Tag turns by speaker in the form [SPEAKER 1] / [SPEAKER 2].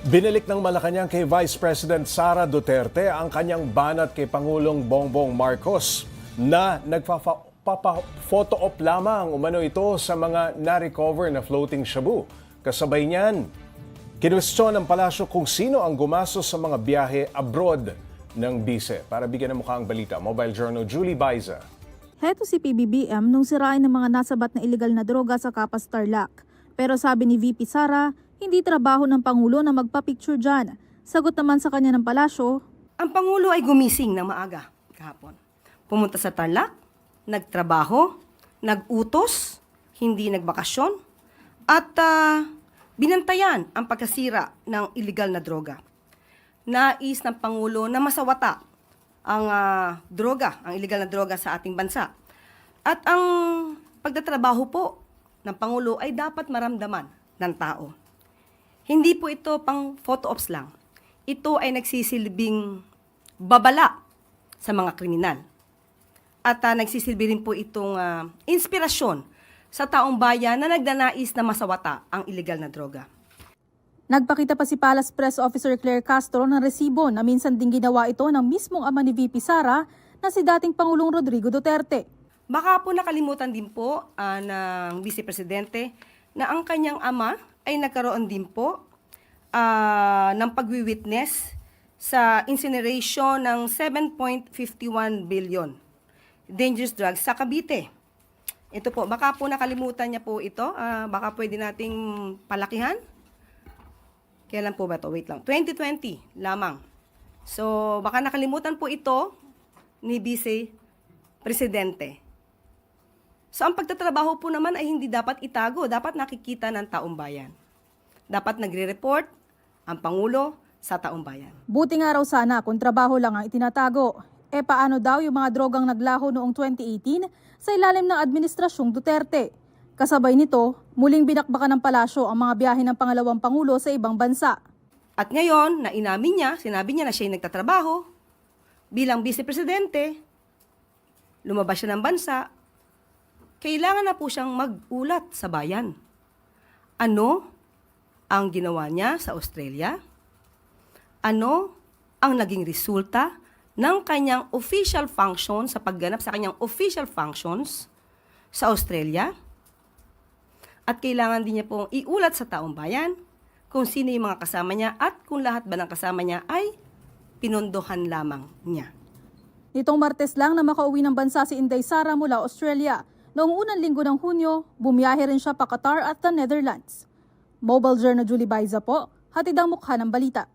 [SPEAKER 1] Binalik ng Malacanang kay Vice President Sara Duterte ang kanyang banat kay Pangulong Bongbong Marcos na nagpapa-photo op lamang umano ito sa mga na-recover na floating shabu. Kasabay niyan, kinwestiyon ng palasyo kung sino ang gumastos sa mga biyahe abroad ng bise. Para bigyan ng mukha ang balita, Mobile Journal Julie Baiza.
[SPEAKER 2] Heto si PBBM nung sirain ng mga nasabat na iligal na droga sa Kapas Tarlac. Pero sabi ni VP Sara, hindi trabaho ng Pangulo na magpa-picture dyan. Sagot naman sa kanya ng palasyo,
[SPEAKER 3] ang Pangulo ay gumising ng maaga kahapon. Pumunta sa Tarlac, nagtrabaho, nagutos, hindi nagbakasyon, at binantayan ang pagkasira ng iligal na droga. Nais ng Pangulo na masawata ang ang iligal na droga sa ating bansa. At ang pagtatrabaho po ng Pangulo ay dapat maramdaman ng tao. Hindi po ito pang photo ops lang. Ito ay nagsisilbing babala sa mga kriminal. At nagsisilbi rin po itong inspirasyon sa taong bayan na nagnanais na masawata ang iligal na droga.
[SPEAKER 2] Nagpakita pa si Palace Press Officer Claire Castro ng resibo na minsan ding ginawa ito ng mismong ama ni VP Sara na si dating Pangulong Rodrigo Duterte.
[SPEAKER 3] Baka po nakalimutan din po ng Vice Presidente na ang kanyang ama ay nagkaroon din po ng pagwi-witness sa incineration ng 7.51 billion dangerous drugs sa Cavite. Ito po, baka po nakalimutan niya po ito. Baka pwede nating palakihan. Kailan po ba ito? Wait lang. 2020 lamang. So, baka nakalimutan po ito ni Vice Presidente. So, ang pagtatrabaho po naman ay hindi dapat itago. Dapat nakikita ng taong bayan. Dapat nagre-report ang Pangulo sa taong bayan.
[SPEAKER 2] Buti nga raw sana kung trabaho lang ang itinatago. Paano daw yung mga drogang naglaho noong 2018 sa ilalim ng Administrasyong Duterte? Kasabay nito, muling binakbakan ng palasyo ang mga biyahe ng pangalawang Pangulo sa ibang bansa.
[SPEAKER 3] At ngayon, na inamin niya, sinabi niya na siya ay nagtatrabaho bilang Vice Presidente, lumabas siya ng bansa, kailangan na po siyang mag-ulat sa bayan. Ano ang ginawa niya sa Australia? Ano ang naging resulta ng kanyang official function sa pagganap sa kanyang official functions sa Australia? At kailangan din niya pong iulat sa taong bayan kung sino yung mga kasama niya at kung lahat ba ng kasama niya ay pinondohan lamang niya.
[SPEAKER 2] Nitong Martes lang na makauwi ng bansa si Inday Sara mula Australia. Noong unang linggo ng Hunyo, bumiyahe rin siya pa Qatar at the Netherlands. Mobile Journal Julie Baiza po, hatid ang mukha ng balita.